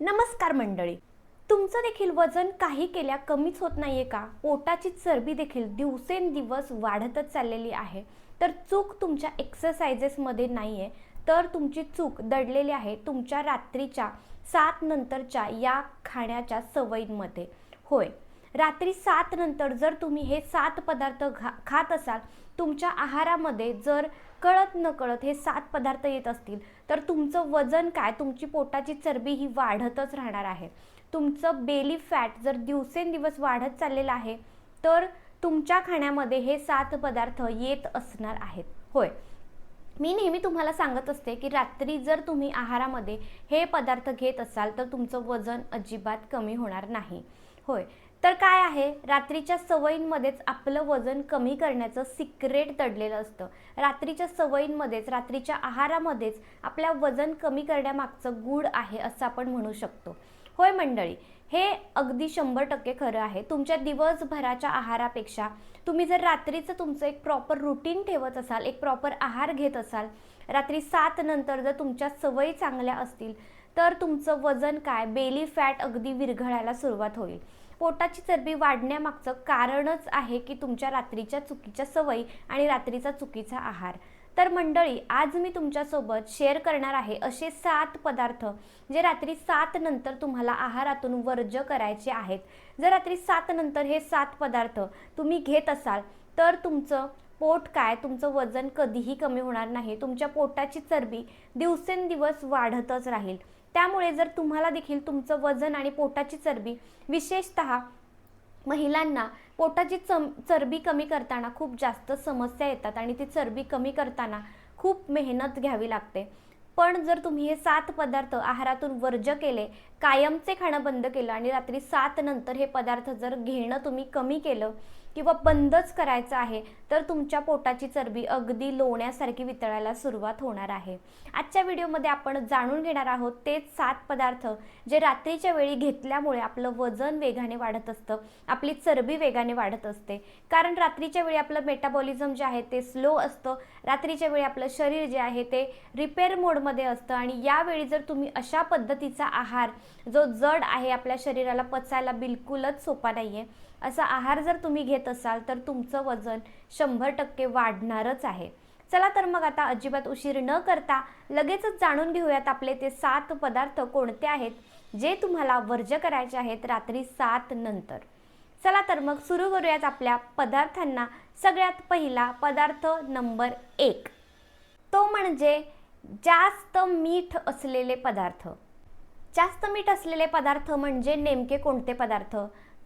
नमस्कार मंडळी, तुमचं देखील वजन काही केल्या कमीच होत नाहीये का? पोटाची चरबी देखील दिवसेंदिवस वाढतच चाललेली आहे. तर चूक तुमच्या एक्सरसाइजेसमध्ये नाहीये, तर तुमची चूक दडलेली आहे तुमच्या रात्रीच्या 7 नंतरच्या या खाण्याच्या सवयींमध्ये. होय, रात्री 7 नंतर जर तुम्ही हे 7 पदार्थ खात असाल, तुमच्या आहारामध्ये जर कळत नकळत हे 7 पदार्थ येत असतील, तर तुमचं वजन काय, तुमची पोटाची चरबी ही वाढतच राहणार आहे. तुमचं बेली फॅट जर दिवसेंदिवस वाढत चाललेलं आहे, तर तुमच्या खाण्यामध्ये हे 7 पदार्थ येत असणार आहेत. होय, मी नेहमी तुम्हाला सांगत असते की रात्री जर तुम्ही आहारामध्ये हे पदार्थ घेत असाल, तर तुमचं वजन अजिबात कमी होणार नाही. होय, तर काय आहे, रात्रीच्या सवयींमध्येच आपलं वजन कमी करण्याचं सिक्रेट दडलेलं असतं. रात्रीच्या सवयींमध्येच, रात्रीच्या आहारामध्येच आपल्या वजन कमी करण्यामागचं गूढ आहे असं आपण म्हणू शकतो. होय मंडळी, हे अगदी 100% खरं आहे. तुमच्या दिवसभराच्या आहारापेक्षा तुम्ही जर रात्रीचं तुमचं एक प्रॉपर रुटीन ठेवत असाल, एक प्रॉपर आहार घेत असाल, रात्री 7 नंतर जर तुमच्या सवयी चांगल्या असतील, तर तुमचं वजन काय, बेली फॅट अगदी विरघळायला सुरुवात होईल. पोटाची चरबी वाढण्यामागचं कारणच आहे की तुमच्या रात्रीच्या चुकीच्या सवयी आणि रात्रीचा चुकीचा आहार. तर मंडळी, आज मी तुमच्यासोबत शेअर करणार आहे असे 7 पदार्थ जे रात्री 7 नंतर तुम्हाला आहारातून वर्ज्य करायचे आहेत. जर रात्री 7 नंतर हे 7 पदार्थ तुम्ही घेत असाल, तर तुमचं पोट काय, तुमचं वजन कधीही कमी होणार नाही. तुमच्या पोटाची चरबी दिवसेंदिवस वाढतच राहील. त्यामुळे जर तुम्हाला देखील तुमचं वजन आणि पोटाची चरबी, विशेषतः महिलांना पोटाची चरबी कमी करताना खूप जास्त समस्या येतात आणि ती चरबी कमी करताना खूप मेहनत घ्यावी लागते. पण जर तुम्ही हे 7 पदार्थ आहारातून वर्ज्य केले, कायमचे खाणं बंद केलं आणि रात्री 7 नंतर हे पदार्थ जर घेणं तुम्ही कमी केलं किंवा बंदच करायचं आहे, तर तुमच्या पोटाची चरबी अगदी लोण्यासारखी वितळायला सुरुवात होणार आहे. आजच्या व्हिडिओमध्ये आपण जाणून घेणार आहोत तेच 7 पदार्थ जे रात्रीच्या वेळी घेतल्यामुळे आपलं वजन वेगाने वाढत असतं, आपली चरबी वेगाने वाढत असते. कारण रात्रीच्या वेळी आपलं मेटाबॉलिझम जे आहे ते स्लो असतं. रात्रीच्या वेळी आपलं शरीर जे आहे ते रिपेअर मोडमध्ये असतं आणि यावेळी जर तुम्ही अशा पद्धतीचा आहार, जो जड आहे, आपल्या शरीराला पचायला बिलकुलच सोपा नाहीये, असा आहार जर तुम्ही घेत असाल, तर तुमचं वजन 100% वाढणारच आहे. चला तर मग आता अजिबात उशीर न करता लगेचच जाणून घेऊयात आपले ते 7 पदार्थ कोणते आहेत जे तुम्हाला वर्ज्य करायचे आहेत रात्री 7 नंतर. चला तर मग सुरू करूयात आपल्या पदार्थांना. सगळ्यात पहिला पदार्थ नंबर 1, तो म्हणजे जास्त मीठ असलेले पदार्थ. जास्त मीठ असलेले पदार्थ म्हणजे नेमके कोणते पदार्थ?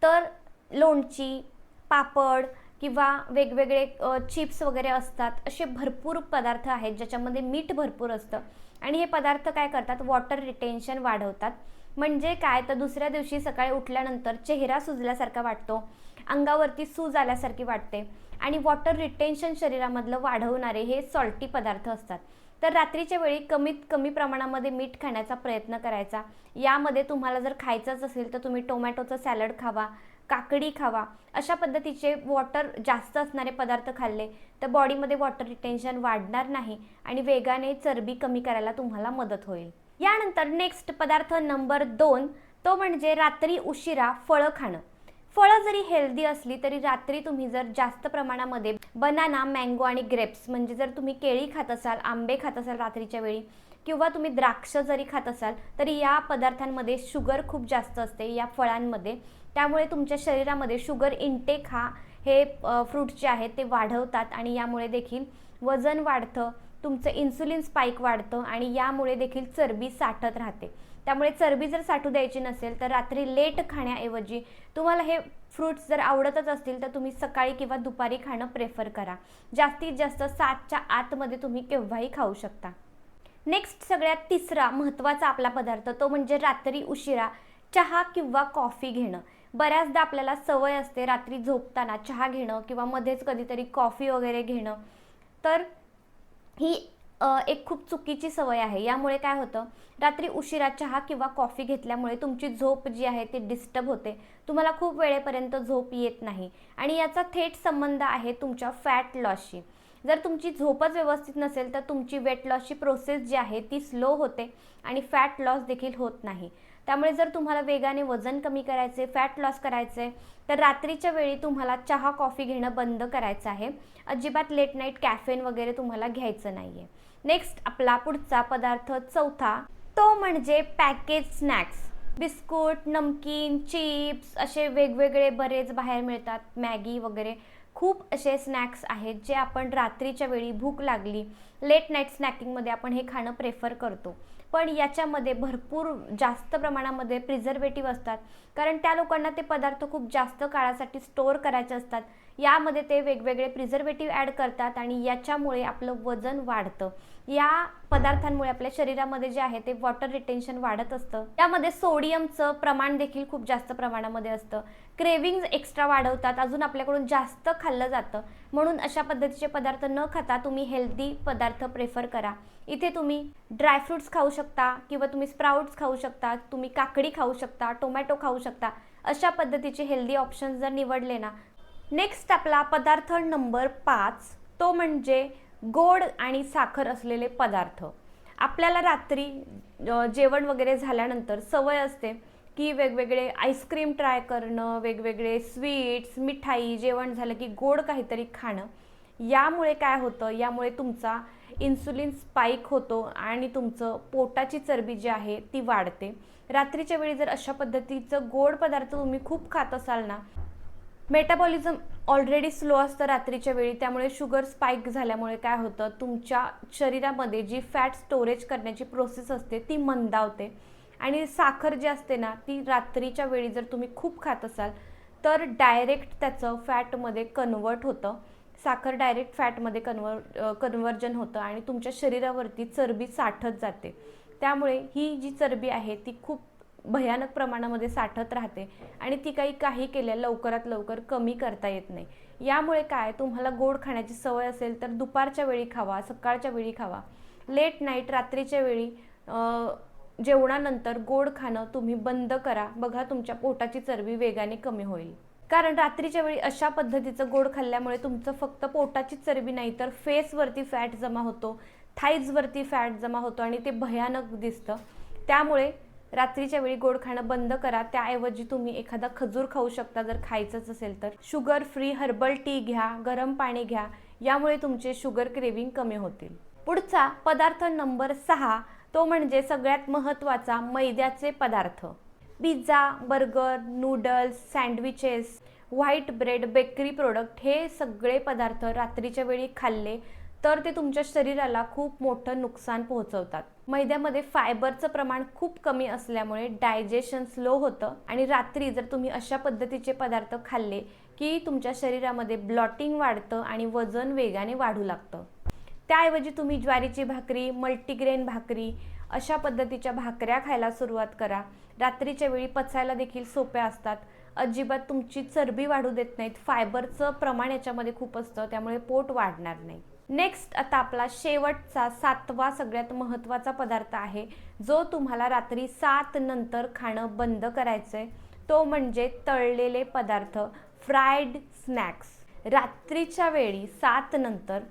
तर लोणची, पापड किंवा वेगवेगळे चिप्स वगैरे असतात, असे भरपूर पदार्थ आहेत ज्याच्यामध्ये मीठ भरपूर असतं. आणि हे पदार्थ काय करतात, वॉटर रिटेन्शन वाढवतात. म्हणजे काय, तर दुसऱ्या दिवशी सकाळी उठल्यानंतर चेहरा सुजल्यासारखा वाटतो, अंगावरती सूज आल्यासारखी वाटते आणि वॉटर रिटेन्शन शरीरामधलं वाढवणारे हे सॉल्टी पदार्थ असतात. तर रात्रीच्या वेळी कमीत कमी प्रमाणामध्ये मीठ खाण्याचा प्रयत्न करायचा. यामध्ये तुम्हाला जर खायचंच असेल तर तुम्ही टोमॅटोचं सॅलड खावा, काकडी खावा. अशा पद्धतीचे वॉटर जास्त असणारे पदार्थ खाल्ले तर बॉडीमध्ये वॉटर रिटेन्शन वाढणार नाही आणि वेगाने चरबी कमी करायला तुम्हाला मदत होईल. यानंतर नेक्स्ट पदार्थ नंबर 2, तो म्हणजे रात्री उशिरा फळं खाणं. फळं जरी हेल्दी असली तरी रात्री तुम्ही जर जास्त प्रमाणामध्ये बनाना, मँगो आणि ग्रेप्स, म्हणजे जर तुम्ही केळी खात असाल, आंबे खात असाल रात्रीच्या वेळी, किंवा तुम्ही द्राक्ष जरी खात असाल, तरी या पदार्थांमध्ये शुगर खूप जास्त असते या फळांमध्ये. त्यामुळे तुमच्या शरीरामध्ये शुगर इंटेक हे फ्रूट्स जे आहेत ते वाढवतात आणि यामुळे देखील वजन वाढतं, तुमचं इन्सुलिन स्पाइक वाढतं आणि यामुळे देखील चरबी साठत राहते. त्यामुळे चरबी जर साठू द्यायची नसेल तर रात्री लेट खाण्याऐवजी तुम्हाला हे फ्रूट्स जर आवडतच असतील तर तुम्ही सकाळी किंवा दुपारी खाणं प्रेफर करा. जास्तीत जास्त 7च्या आतमध्ये तुम्ही केव्हाही खाऊ शकता. नेक्स्ट सगळ्यात तिसरा महत्त्वाचा आपला पदार्थ, तो म्हणजे रात्री उशिरा चहा किंवा कॉफी घेणं. बऱ्याचदा आपल्याला सवय असते रात्री झोपताना चहा घेणं किंवा मध्येच कधीतरी कॉफी वगैरे घेणं. तर ही एक खूप चुकीची सवय आहे. यामुळे काय होतं, रात्री उशिरा चहा किंवा कॉफी घेतल्यामुळे तुमची झोप जी आहे ती डिस्टर्ब होते. तुम्हाला खूप वेळेपर्यंत झोप येत नाही आणि याचा थेट संबंध आहे तुमच्या फॅट लॉसशी. जर तुमची झोपच व्यवस्थित नसेल तर तुमची वेट लॉसची प्रोसेस जी आहे ती स्लो होते आणि फॅट लॉस देखील होत नाही. त्यामुळे जर तुम्हाला वेगाने वजन कमी करायचे, फॅट लॉस करायचे, तर रात्रीच्या वेळी तुम्हाला चहा कॉफी घेणं बंद करायचं आहे. अजिबात लेट नाईट कॅफेन वगैरे तुम्हाला घ्यायचं नाही आहे. नेक्स्ट आपला पुढचा पदार्थ चौथा, तो म्हणजे पॅकेज स्नॅक्स. बिस्कुट, नमकीन, चिप्स असे वेगवेगळे बरेच बाहेर मिळतात, मॅगी वगैरे खूप असे स्नॅक्स आहेत जे आपण रात्रीच्या वेळी भूक लागली, लेट नाईट स्नॅकिंगमध्ये आपण हे खाणं प्रेफर करतो. पण याच्यामध्ये भरपूर जास्त प्रमाणामध्ये प्रिझर्वेटिव्ह असतात, कारण त्या लोकांना ते पदार्थ खूप जास्त काळासाठी स्टोअर करायचे असतात. यामध्ये ते वेगवेगळे प्रिझर्वेटिव्ह ॲड करतात आणि याच्यामुळे आपलं वजन वाढतं. या पदार्थांमुळे आपल्या शरीरामध्ये जे आहे ते वॉटर रिटेन्शन वाढत असतं. यामध्ये सोडियमचं प्रमाण देखील खूप जास्त प्रमाणामध्ये असतं. क्रेविंग्ज एक्स्ट्रा वाढवतात, अजून आपल्याकडून जास्त खाल्लं जातं. म्हणून अशा पद्धतीचे पदार्थ न खाता तुम्ही हेल्दी पदार्थ प्रेफर करा. इथे तुम्ही ड्रायफ्रुट्स खाऊ शकता किंवा तुम्ही स्प्राउट्स खाऊ शकता, तुम्ही काकडी खाऊ शकता, टोमॅटो खाऊ शकता. अशा पद्धतीचे हेल्दी ऑप्शन्स जर निवडले ना. नेक्स्ट आपला पदार्थ नंबर 5, तो म्हणजे गोड आणि साखर असलेले पदार्थ. आपल्याला रात्री जेवण वगैरे झाल्यानंतर सवय असते की वेगवेगळे आईस्क्रीम ट्राय करणं, वेगवेगळे स्वीट्स, मिठाई, जेवण झालं की गोड काहीतरी खाणं. यामुळे काय होतं, यामुळे तुमचा इन्सुलिन स्पाइक होतो आणि तुमचं पोटाची चरबी जी आहे ती वाढते. रात्रीच्या वेळी जर अशा पद्धतीचं गोड पदार्थ तुम्ही खूप खात असाल ना, मेटाबॉलिझम ऑलरेडी स्लो असतं रात्रीच्या वेळी, त्यामुळे शुगर स्पाइक झाल्यामुळे काय होतं, तुमच्या शरीरामध्ये जी फॅट स्टोरेज करण्याची प्रोसेस असते ती मंदावते. आणि साखर जी असते ना, ती रात्रीच्या वेळी जर तुम्ही खूप खात असाल तर डायरेक्ट त्याचं फॅटमध्ये कन्वर्ट होतं. साखर डायरेक्ट फॅटमध्ये कन्वर्जन होतं आणि तुमच्या शरीरावरती चरबी साठत जाते. त्यामुळे ही जी चरबी आहे ती खूप भयानक प्रमाणामध्ये साठत राहते आणि ती काही केल्या लवकरात लवकर कमी करता येत नाही. यामुळे काय, तुम्हाला गोड खाण्याची सवय असेल तर दुपारच्या वेळी खावा, सकाळच्या वेळी खावा. लेट नाईट रात्रीच्या वेळी जेवणानंतर गोड खाणं तुम्ही बंद करा. बघा तुमच्या पोटाची चरबी वेगाने कमी होईल. कारण रात्रीच्या वेळी अशा पद्धतीचं गोड खाल्ल्यामुळे तुमचं फक्त पोटाची चरबी नाही तर फेसवरती फॅट जमा होतो, थाईजवरती फॅट जमा होतो आणि ते भयानक दिसतं. त्यामुळे रात्रीच्या वेळी गोड खाणं बंद करा. त्याऐवजी तुम्ही एखादा खजूर खाऊ शकता जर खायचंच असेल तर. शुगर फ्री हर्बल टी घ्या, गरम पाणी घ्या, यामुळे तुमचे शुगर क्रेविंग कमी होतील. पुढचा पदार्थ नंबर 6, तो म्हणजे सगळ्यात महत्त्वाचा, मैद्याचे पदार्थ. Pizza, burger, noodles, sandwiches, white bread, bakery product, हे सगळे पदार्थ रात्रीच्या वेळी खाल्ले तर ते तुमच्या शरीराला खूप मोठं नुकसान पोहोचवतात. मैद्यामध्ये फायबरचं प्रमाण खूप कमी असल्यामुळे डायजेशन स्लो होतं आणि रात्री जर तुम्ही अशा पद्धतीचे पदार्थ खाल्ले की तुमच्या शरीरामध्ये ब्लॉटिंग वाढतं आणि वजन वेगाने वाढू लागतं. त्याऐवजी तुम्ही ज्वारीची भाकरी, मल्टीग्रेन भाकरी अशा पद्धतीच्या भाकऱ्या खायला सुरुवात करा. रात्रीच्या वेळी पचायला देखील सोप्या असतात, अजिबात तुमची चरबी वाढू देत नाहीत. फायबरचं प्रमाण याच्यामध्ये खूप असतं, त्यामुळे पोट वाढणार नाही. नेक्स्ट आता आपला शेवटचा 7वा सगळ्यात महत्त्वाचा पदार्थ आहे जो तुम्हाला रात्री 7 नंतर खाणं बंद करायचंय, तो म्हणजे तळलेले पदार्थ, फ्राईड स्नॅक्स. रात्रीच्या वेळी 7 नंतर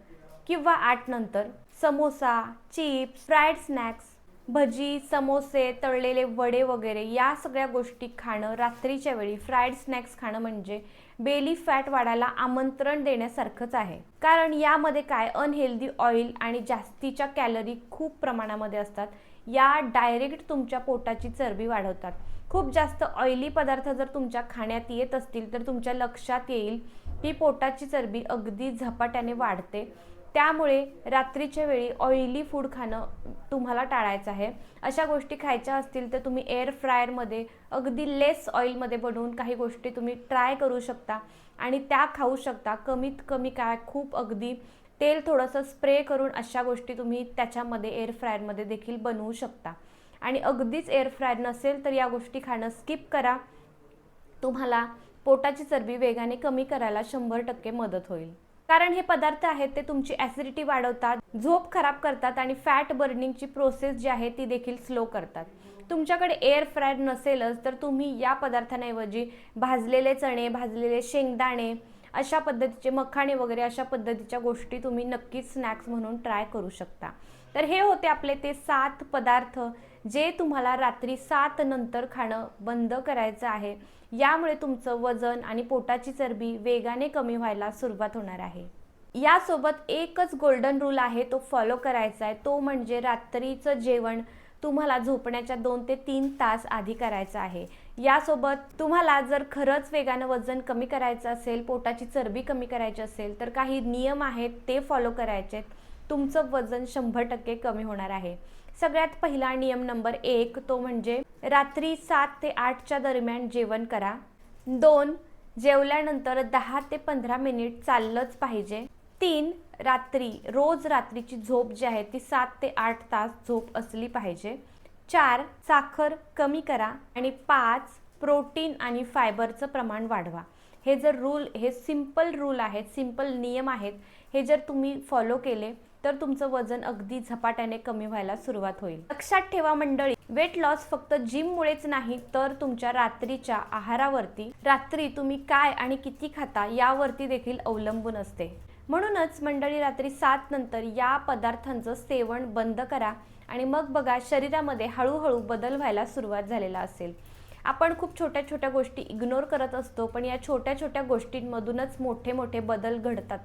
किंवा 8 नंतर समोसा, चिप्स, फ्राईड स्नॅक्स, भजी, समोसे, तळलेले वडे वगैरे या सगळ्या गोष्टी खाणं रात्रीच्या वेळी, फ्राईड स्नॅक्स खाणं म्हणजे बेली फॅट वाढायला आमंत्रण देण्यासारखंच आहे. कारण यामध्ये काय, अनहेल्दी ऑइल आणि जास्तीच्या कॅलरी खूप प्रमाणामध्ये असतात. या डायरेक्ट तुमच्या पोटाची चरबी वाढवतात. खूप जास्त ऑइली पदार्थ जर तुमच्या खाण्यात येत असतील तर तुमच्या लक्षात येईल की पोटाची चरबी अगदी झपाट्याने वाढते. त्यामुळे रात्रीच्या वेळी ऑइली फूड खाणं तुम्हाला टाळायचं आहे. अशा गोष्टी खायच्या असतील तर तुम्ही एअर फ्रायरमध्ये अगदी लेस ऑइलमध्ये बनवून काही गोष्टी तुम्ही ट्राय करू शकता आणि त्या खाऊ शकता. कमीत कमी काय, खूप अगदी तेल थोडंसं स्प्रे करून अशा गोष्टी तुम्ही त्याच्यामध्ये एअर फ्रायरमध्ये देखील बनवू शकता. आणि अगदीच एअर फ्रायर नसेल तर या गोष्टी खाणं स्किप करा. तुम्हाला पोटाची चरबी वेगाने कमी करायला 100% मदत होईल. कारण हे पदार्थ आहेत ते तुमची ॲसिडिटी वाढवतात, झोप खराब करतात आणि फॅट बर्निंगची प्रोसेस जी आहे ती देखील स्लो करतात. तुमच्याकडे एअर फ्रायर नसेलच तर तुम्ही या पदार्थांऐवजी भाजलेले चणे, भाजलेले शेंगदाणे, अशा पद्धतीचे मखाणे वगैरे अशा पद्धतीच्या गोष्टी तुम्ही नक्कीच स्नॅक्स म्हणून ट्राय करू शकता. तर हे होते आपले ते 7 पदार्थ जे तुम्हाला रात्री 7 नंतर खाणं बंद करायचं आहे. यामुळे तुमचं वजन आणि पोटाची चरबी वेगाने कमी व्हायला सुरुवात होणार आहे. यासोबत एकच गोल्डन रूल आहे, तो फॉलो करायचा आहे. तो म्हणजे रात्रीचं जेवण तुम्हाला झोपण्याच्या 2 ते 3 तास आधी करायचं आहे. यासोबत तुम्हाला जर खरंच वेगानं वजन कमी करायचं असेल, पोटाची चरबी कमी करायची असेल, तर काही नियम आहेत ते फॉलो करायचे. तुमचं वजन 100% कमी होणार आहे. सगळ्यात पहिला नियम नंबर 1 तो म्हणजे रात्री 7 ते 8च्या दरम्यान जेवण करा. 2 जेवल्यानंतर 10 ते 15 मिनिट चाललंच पाहिजे. 3 रोज रात्रीची झोप जी आहे ती 7 ते 8 तास झोप असली पाहिजे. 4 साखर कमी करा आणि 5 प्रोटीन आणि फायबरचं प्रमाण वाढवा. हे सिंपल रूल आहेत, सिंपल नियम आहेत. हे जर तुम्ही फॉलो केले तर तुमचं वजन अगदी झपाट्याने कमी व्हायला सुरुवात होईल. लक्षात ठेवा मंडळी, वेट लॉस फक्त जिममुळेच नाही तर तुमच्या रात्रीच्या आहारावरती, रात्री तुम्ही काय आणि किती खाता यावरती देखील अवलंबून असते. म्हणूनच मंडळी, रात्री 7 नंतर या पदार्थांचं सेवन बंद करा आणि मग बघा शरीरामध्ये हळूहळू बदल व्हायला सुरुवात झालेला असेल. आपण खूप छोट्या छोट्या गोष्टी इग्नोर करत असतो, पण या छोट्या छोट्या गोष्टींमधूनच मोठे मोठे बदल घडतात.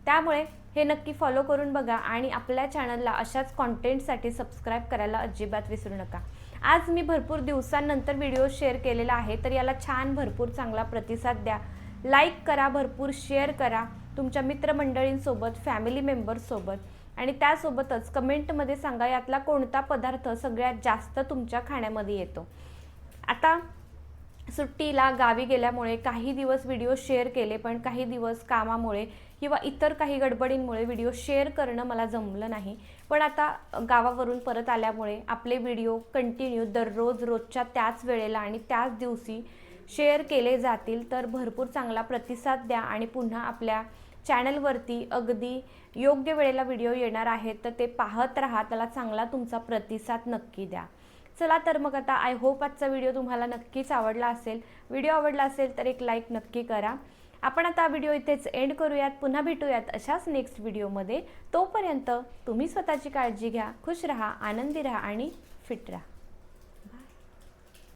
त्यामुळे हे नक्की फॉलो करून बघा आणि आपल्या चॅनलला अशाच कॉन्टेंटसाठी सबस्क्राईब करायला अजिबात विसरू नका. आज मी भरपूर दिवसांनंतर व्हिडिओ शेअर केलेला आहे, तर याला छान भरपूर चांगला प्रतिसाद द्या. लाईक करा, भरपूर शेअर करा तुमच्या मित्रमंडळींसोबत, फॅमिली मेंबर्ससोबत आणि त्यासोबतच कमेंटमध्ये सांगा यातला कोणता पदार्थ सगळ्यात जास्त तुमच्या खाण्यामध्ये येतो. आता सुट्टीला गावी गेल्यामुळे काही दिवस व्हिडिओ शेअर केले, पण काही दिवस कामामुळे किंवा इतर काही गडबडींमुळे व्हिडिओ शेअर करणं मला जमलं नाही. पण आता गावावरून परत आल्यामुळे आपले व्हिडिओ कंटिन्यू दररोज रोजच्या त्याच वेळेला आणि त्याच दिवशी शेअर केले जातील. तर भरपूर चांगला प्रतिसाद द्या आणि पुन्हा आपल्या चॅनलवरती अगदी योग्य वेळेला व्हिडिओ येणार आहेत, तर ते पाहत राहा. त्याला चांगला तुमचा प्रतिसाद नक्की द्या. चला तर मग आता आय होप आजचा व्हिडिओ तुम्हाला नक्कीच आवडला असेल. व्हिडिओ आवडला असेल तर एक लाईक नक्की करा. आपण आता व्हिडिओ इथेच एंड करूयात. पुन्हा भेटूयात अशाच नेक्स्ट व्हिडिओमध्ये. तोपर्यंत तुम्ही स्वतःची काळजी घ्या, खुश राहा, आनंदी राहा आणि फिट राहा.